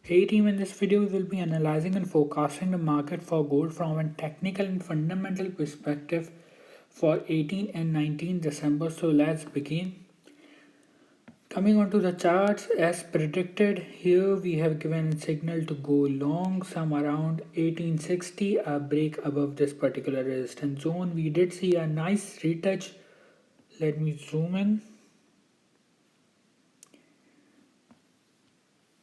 Hey team, in this video we will be analyzing and forecasting the market for gold from a technical and fundamental perspective for 18 and 19 December. So let's begin. Coming on to the charts, as predicted, here we have given a signal to go long some around 1860, a break above this particular resistance zone. We did see a nice retouch. Let me zoom in.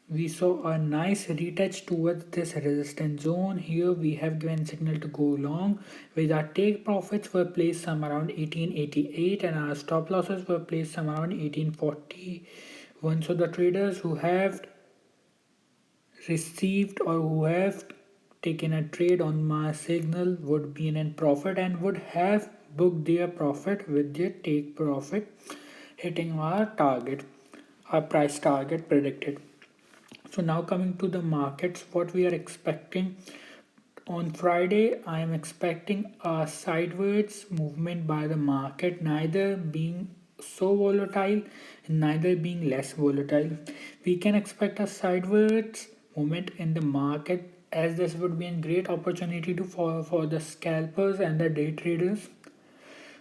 We saw a nice retouch towards this resistance zone. Here we have given signal to go long, with our take profits were placed some around 1888 and our stop losses were placed some around 1841. So the traders who have received or who have taken a trade on my signal would be in profit and would have booked their profit with their take profit hitting our target, our price target predicted. So now coming to the markets, what we are expecting on Friday, I am expecting a sideways movement by the market, neither being so volatile and neither being less volatile. We can expect a sideways movement in the market, as this would be a great opportunity to for the scalpers and the day traders.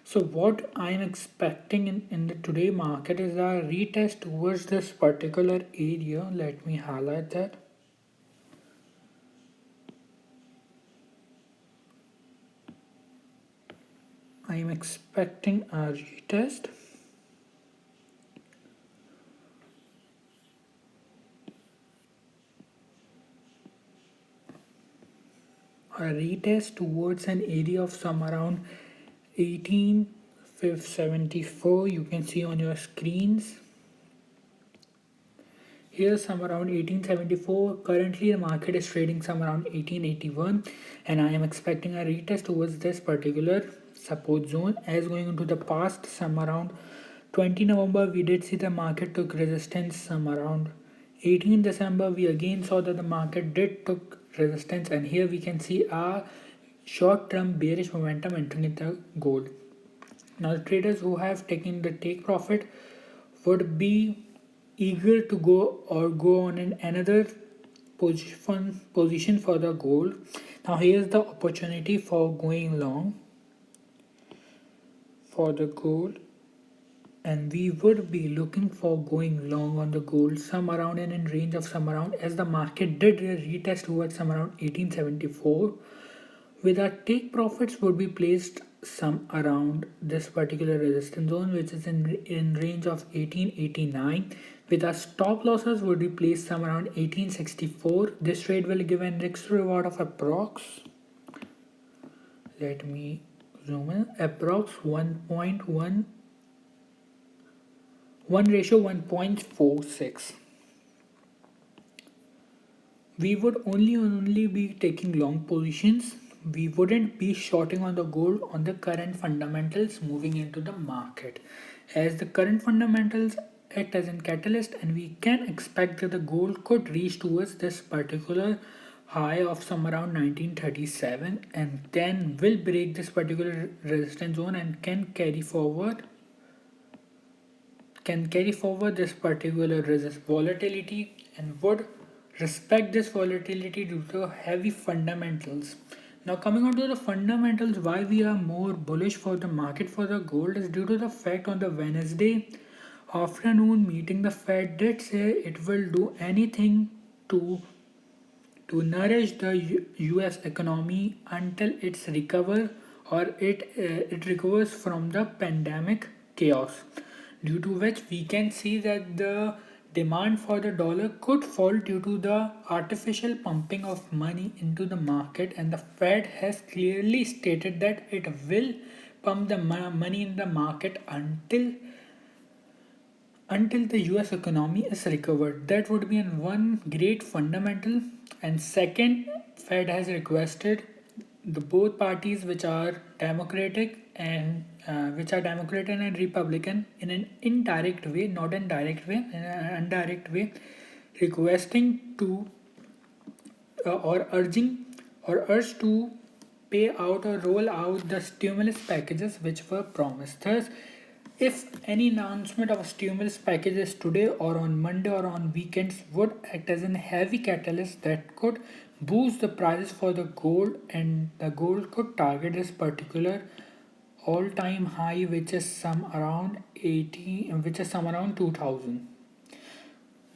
So what I'm expecting in the today market is a retest towards this particular area. Let me highlight that. I am expecting a retest. A retest towards an area of some around 18,574. You can see on your screens. Here some around 1874. Currently the market is trading some around 1881 and I am expecting a retest towards this particular support zone. As going into the past, some around 20 November we did see the market took resistance. Some around 18 December we again saw that the market did took resistance, and here we can see a short-term bearish momentum entering into gold. Now the traders who have taken the take profit would be eager to go on in another position for the gold. Now here's the opportunity for going long for the gold, and we would be looking for going long on the gold some around and in range of some around, as the market did retest towards some around 1874, with our take profits would be placed some around this particular resistance zone, which is in range of 1889, with our stop losses would be placed some around 1864. This trade will give an risk reward of approx, let me zoom in, approx 1.1 ratio 1.46. We would only be taking long positions. We wouldn't be shorting on the gold on the current fundamentals moving into the market, as the current fundamentals act as a catalyst, and we can expect that the gold could reach towards this particular high of some around 1937 and then will break this particular resistance zone and can carry forward this particular volatility, and would respect this volatility due to heavy fundamentals. Now coming on to the fundamentals, why we are more bullish for the market for the gold is due to the fact on the Wednesday afternoon meeting, the Fed did say it will do anything to nourish the US economy until it's recover, or it recovers from the pandemic chaos, due to which we can see that the demand for the dollar could fall due to the artificial pumping of money into the market, and the Fed has clearly stated that it will pump the money in the market until the US economy is recovered. That would be one great fundamental. And second, Fed has requested the both parties which are Democratic and Republican in an indirect way, not in direct way, in an indirect way, requesting to or urging or urged to pay out or roll out the stimulus packages which were promised. Thus, If any announcement of a stimulus packages today or on Monday or on weekends would act as a heavy catalyst that could boost the prices for the gold, and the gold could target this particular all-time high, which is some around 80, which is some around 2000.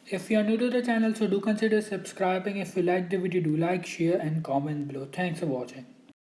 If you are new to the channel, so do consider subscribing. If you like the video, do like, share and comment below. Thanks for watching.